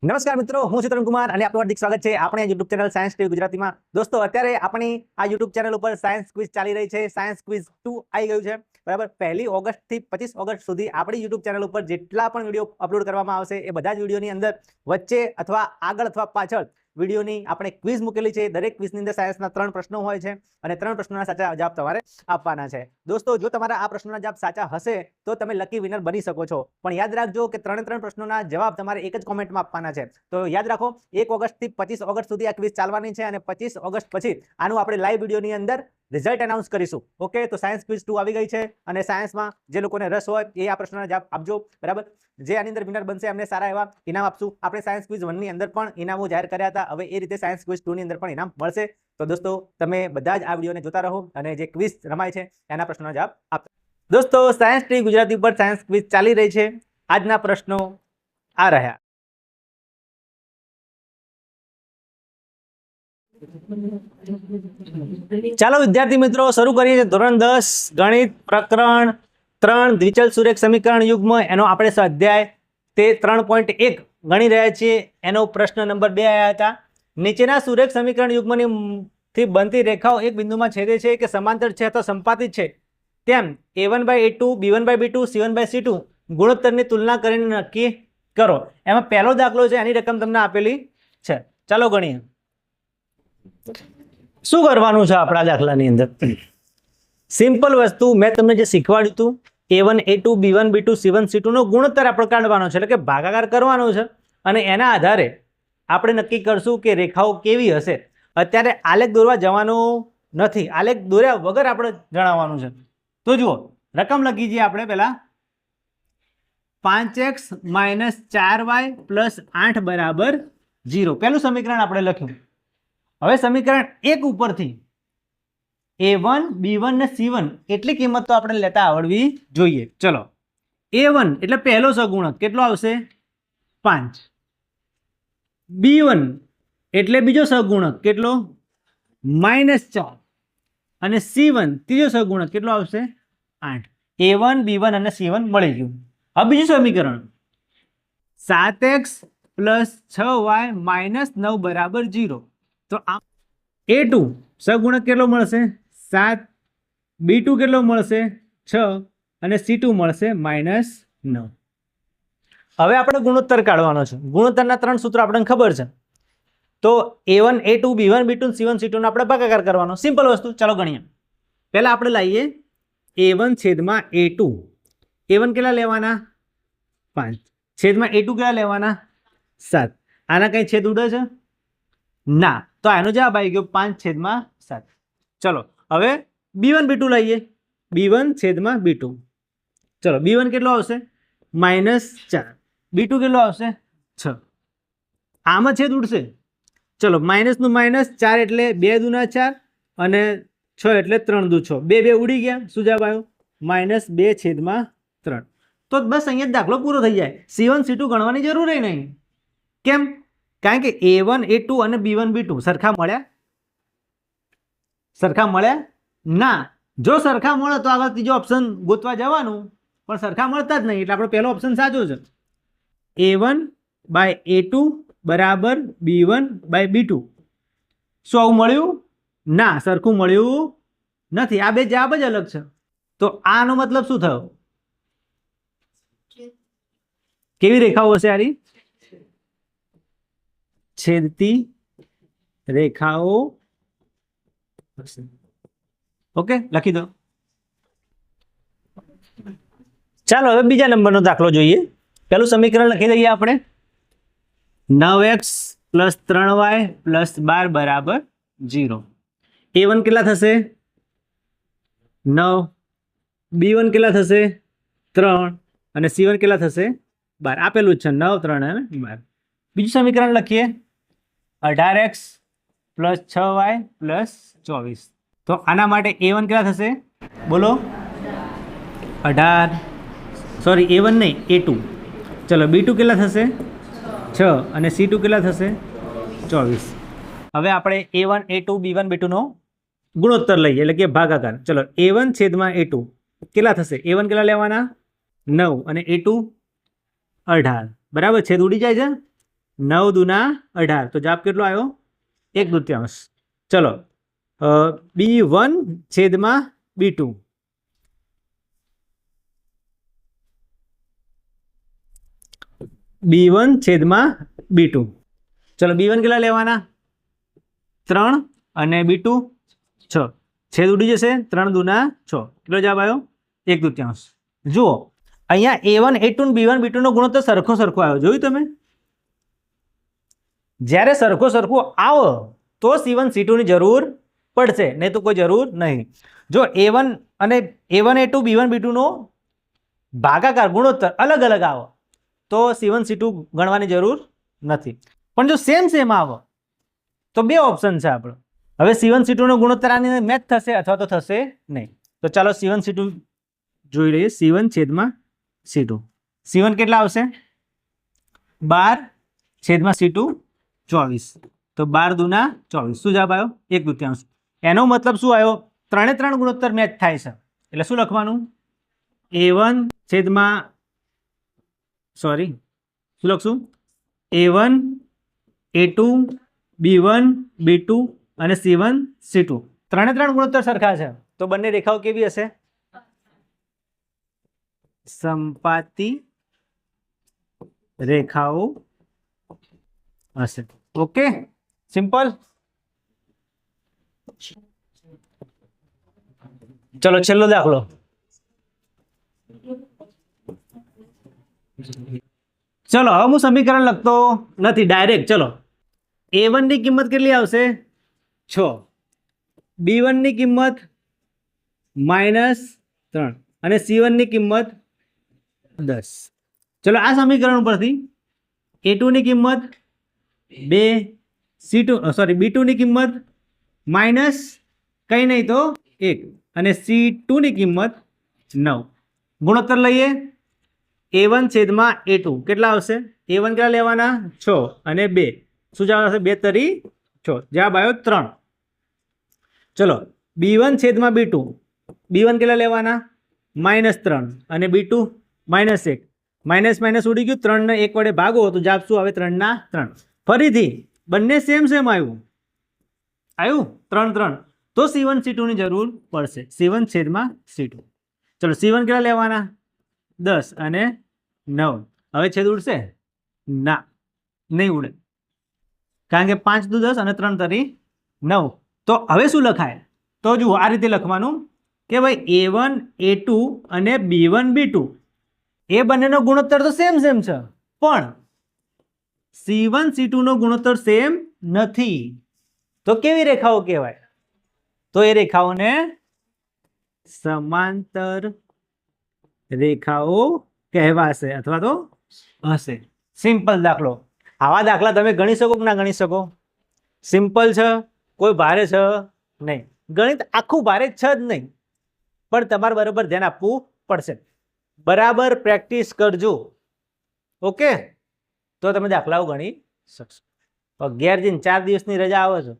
નમસ્કાર મિત્રો, હું છું તરુણ કુમાર અને આપનું હાર્દિક સ્વાગત છે આપણે YouTube ચેનલ સાયન્સ ટીવી ગુજરાતીમાં। દોસ્તો, અત્યારે આપણી આ YouTube ચેનલ ઉપર સાયન્સ ક્વિઝ ચાલી રહી છે। સાયન્સ ક્વિઝ 2 આવી ગયું છે, બરાબર। 1 ઓગસ્ટ થી 25 ઓગસ્ટ સુધી આપણી YouTube ચેનલ ઉપર જેટલા પણ વિડીયો અપલોડ કરવામાં આવશે એ બધા જ વિડીયોની અંદર વચ્ચે અથવા આગળ અથવા પાછળ વિડીયોની આપણે ક્વિઝ મૂકેલી છે। દરેક ક્વિઝની અંદર સાયન્સના 3 પ્રશ્નો હોય છે અને 3 પ્રશ્નોના સાચા જવાબ તમારે આપવાના છે। દોસ્તો, જો તમારા આ પ્રશ્નોના જવાબ સાચા હશે તો તમે લકી વિનર બની શકો છો, પણ યાદ રાખજો કે 3 પ્રશ્નોના જવાબ તમારે એક જ કોમેન્ટમાં આપવાના છે। તો યાદ રાખો, 1 ઓગસ્ટ થી 25 ઓગસ્ટ સુધી આ ક્વિઝ ચાલવાની છે અને 25 ઓગસ્ટ પછી આનું આપણે લાઈવ વિડીયોની અંદર રિઝલ્ટ એનાઉન્સ કરીશું। ઓકે, તો સાયન્સ ક્વિઝ 2 આવી ગઈ છે અને સાયન્સમાં જે લોકોને રસ હોય એ આ પ્રશ્નોના જવાબ આપજો, બરાબર। જે આની અંદર વિનર બનશે એમને સારા એવા ઇનામ આપશું। આપણે સાયન્સ ક્વિઝ 1 ની અંદર પણ ઇનામો જાહેર કર્યા હતા, હવે એ રીતે સાયન્સ ક્વિઝ 2 ની અંદર પણ ઇનામ મળશે। તો દોસ્તો, તમે બધા જ આ વિડીયોને જોતા રહો અને જે ક્વિઝ રમાય છે એના પ્રશ્નોના જવાબ આપજો। દોસ્તો, સાયન્સ ટીવી ગુજરાતી પર સાયન્સ ક્વિઝ ચાલી રહી છે। આજના પ્રશ્નો આ રહ્યા। ચાલો વિદ્યાર્થી મિત્રો, શરૂ કરીએ છીએ ધોરણ 10 ગણિત પ્રકરણ 3 દ્વિચલ સુરેખ સમીકરણ યુગ્મ। એનો આપણે સ્વાધ્યાય તે 3.1 ગણી રહ્યા છીએ। એનો પ્રશ્ન નંબર 2 આવ્યા હતા। નીચેના સુરેખ સમીકરણ યુગ્મની થી બનતી રેખાઓ એક બિંદુમાં છેદે છે કે સમાંતર છે અથવા સંપાતિત છે, તેમ a1/a2 b1/b2 c1/c2 ગુણોત્તરની તુલના કરીને નક્કી કરો। એમાં પહેલો દાખલો છે, એની રકમ તમને આપેલી છે। ચાલો ગણીએ। શું કરવાનું છે આપણા દાખલાની અંદર? સિમ્પલ વસ્તુ મેં તમને જે શીખવાડ્યું હતું, a1 a2 b1 b2 c1 c2 નો ગુણોત્તર આપણે કાઢવાનો છે, એટલે કે ભાગાકાર કરવાનો છે અને એના આધારે આપણે નક્કી કરશું કે રેખાઓ કેવી હશે। અત્યારે આલેખ દોરવા જવાનું નથી, આલેખ દોર્યા વગર આપણે જણાવવાનું છે। તો જુઓ, રકમ લખી જઈએ આપણે પહેલા। 5x - 4y + 8 બરાબર 0 પહેલું સમીકરણ આપણે લખ્યું। હવે સમીકરણ 1 ઉપરથી a1 b1 ને c1 એટલી કિંમત તો આપણે લેતા આવડવી જોઈએ। ચલો, a1 એટલે પહેલો સહગુણક કેટલો આવશે? 5। b1 એટલે બીજો સહગુણક કેટલો? -4 અને c1 ત્રીજો સહગુણક કેટલો આવશે? 8। a1 b1 અને c1 મળી ગયું। હવે બીજું સમીકરણ 7x + 6y - 9 બરાબર 0। તો આ a2 સહગુણક કેટલો મળશે? 7। b2 કેટલો મળશે? 6 અને c2 મળશે -9। હવે આપણે ગુણોત્તર કાઢવાનો છે। ગુણોત્તરના 3 સૂત્રો આપણને ખબર છે, તો a1 a2 b1 b2 c1 c2 નો આપણે ભાગાકાર કરવાનો, સિમ્પલ વસ્તુ। ચાલો ગણીએ। પહેલા આપણે લાવીએ a1 છેદમાં a2। a1 કેટલા લેવાના? 5 છેદમાં a2 કેટલા લેવાના? 7। આના કઈ છેદ ઉડે છે? ના, તો આનો જવાબ આવી ગયો 5/7। ચલો, હવે b1 b2 લઈએ। b1 છેદમાં b2, ચલો b1 કેટલો આવશે? -4। b2 કેટલો આવશે? 6। આમાં છેદ ઉડશે, ચલો માઇનસ નું માઇનસ, 4 એટલે 2 દુના 4 અને 6 એટલે 3 દુ 6, 2 2 ઉડી ગયા। શું જવાબ આવ્યો? -2/3। તો બસ અહીંયા દાખલો પૂરો થઈ જાય। c1 c2 ગણવાની જરૂર નહીં। કેમ? કારણ કે a1 a2 અને b1 b2 સરખા મળ્યા? સરખા મળ્યા ના। જો સરખા મળે તો આગળ ત્રીજો ઓપ્શન ગોતવા જવાનું, પણ સરખા મળતા જ નહીં, એટલે આપણો પહેલો ઓપ્શન સાચો છે। a1/a2 બરાબર b1/b2। શું આવું મળ્યું? ના, સરખું મળ્યું નથી। આ બે જવાબ જ અલગ છે। તો આનો મતલબ શું થયો? કેવી રેખાઓ હશે? આરી છેદતી રેખાઓ હશે। ઓકે, લખી દો। ચાલો હવે બીજા નંબરનો દાખલો જોઈએ। પહેલું સમીકરણ લખી દઈએ આપણે। 9x + 3y + 12 બરાબર 0। a1 કેટલા થશે? 9। b1 કેટલા થશે? 3 અને c1 કેટલા થશે? 12। આપેલું જ છે 9 3 અને 12। બીજું સમીકરણ લખીએ 18x + 6y + 24। તો આના માટે a1 કેટલા થશે? બોલો। 18, સોરી a1 નહીં a2। ચલો b2 કેટલા થશે? 6 અને c2 કેટલા થશે? 24। હવે આપણે a1 a2 b1 b2 નો ગુણોત્તર લઈએ, એટલે કે ભાગાકાર। ચલો a1 છેદમાં a2 કેટલા થશે? a1 કેટલા લેવાના? 9 અને a2 18 બરાબર, છેદ ઉડી જાય છે 9 દુના 18, તો જવાબ કેટલો આવ્યો? 1/2. ચલો B1 છેદમાં B2. B1 છેદમાં B2. ચલો B1 કેટલા લેવાના? 3 અને B2 6. છેદ ઉડી જશે, 3 દુના 6. કેટલો જવાબ આવ્યો? 1/2. જુઓ અહીંયા A1 A2 અને B1 B2 નો ગુણોત્તર સરખો આવ્યો. જોયું તમે? જ્યારે સરખો આવો તો C1 C2 ની જરૂર પડશે, નહીં તો કોઈ જરૂર નહીં. જો A1 અને A1 A2 B1 B2 નો ભાગાકાર ગુણોત્તર અલગ આવો તો C1 C2 ગણવાની જરૂર નથી. પણ જો સેમ આવો તો બે ઓપ્શન છે આપણો. હવે C1 C2 નો ગુણોત્તર આની મેચ થશે અથવા તો થશે નહીં. તો ચાલો C1 C2 જોઈ લઈએ. C1 છેદમાં C2. C1 કેટલા આવશે? 12 છેદમાં C2 24. તો 12 દુના 24. શું જવાબ આવ્યો? 1/2. એનો મતલબ શું આવ્યો? 3 ગુણોત્તર મેચ થાય છે. એટલે શું લખવાનું? A1 છેદમાં શું લખશું? A1 A2 B1 B2 અને C1 C2 3 ગુણોત્તર સરખા છે. તો બંને રેખાઓ કેવી હશે? સંપાતી રેખાઓ હશે. Okay, simple. ચલો છેલ્લો દાખલો. ચલો હવે હું સમીકરણ લખતો નથી, ડાયરેક્ટ. ચલો A1 ની કિંમત કેટલી આવશે? 6. B1 ની કિંમત -3 અને C1 ની કિંમત 10. ચલો આ સમીકરણ પરથી A2 ની કિંમત 2, B2 ની કિંમત માઇનસ કંઈ નહીં તો 1 અને C2 ની કિંમત 9. ગુણોત્તર લઈએ. A1 છેદમાં A2 કેટલા આવશે? A1 કેટલા લેવાના? 6 અને 2. શું જવાબ આવશે? 2 તરી 6. જવાબ આવ્યો 3. ચલો B1 છેદમાં B2. B1 કેટલા લેવાના? -3 અને B2 -1. માઇનસ ઉડી ગયું. 3 ને 1 વડે ભાગો તો જવાબ શું આવે? 3/3. ફરીથી બંને સેમ આવ્યું 3. તો C1 C2 ની જરૂર પડશે. C1 છેદમાં C2. ચલો C1 કેટલા લેવાના? 10 અને 9. હવે છેદ ઉડશે? ના, નહીં ઉડે, કારણ કે 5 દુ 10 અને 3 તરી 9. તો હવે શું લખાય? તો જુઓ આ રીતે લખવાનું કે ભાઈ A1 A2 અને B1 B2 એ બંનેનો ગુણોત્તર તો સેમ છે, પણ C1 C2 નો ગુણોત્તર સેમ નથી. તો કેવી રેખાઓ કહેવાય? તો એ રેખાઓને સમાંતર રેખાઓ કહેવાશે અથવા તો હશે. સિમ્પલ દાખલો. આવા દાખલા તમે ગણી શકો કે ના ગણી શકો? સિમ્પલ છે, કોઈ ભારે છે નહીં. ગણિત આખું ભારે છે જ નહીં, પણ તમારે બરાબર ધ્યાન આપવું પડશે. બરાબર પ્રેક્ટિસ કરજો. ઓકે, તો તમે દાખલાઓ ગણી શકશો. 11 દિન 4 દિવસની રજા આવે છે.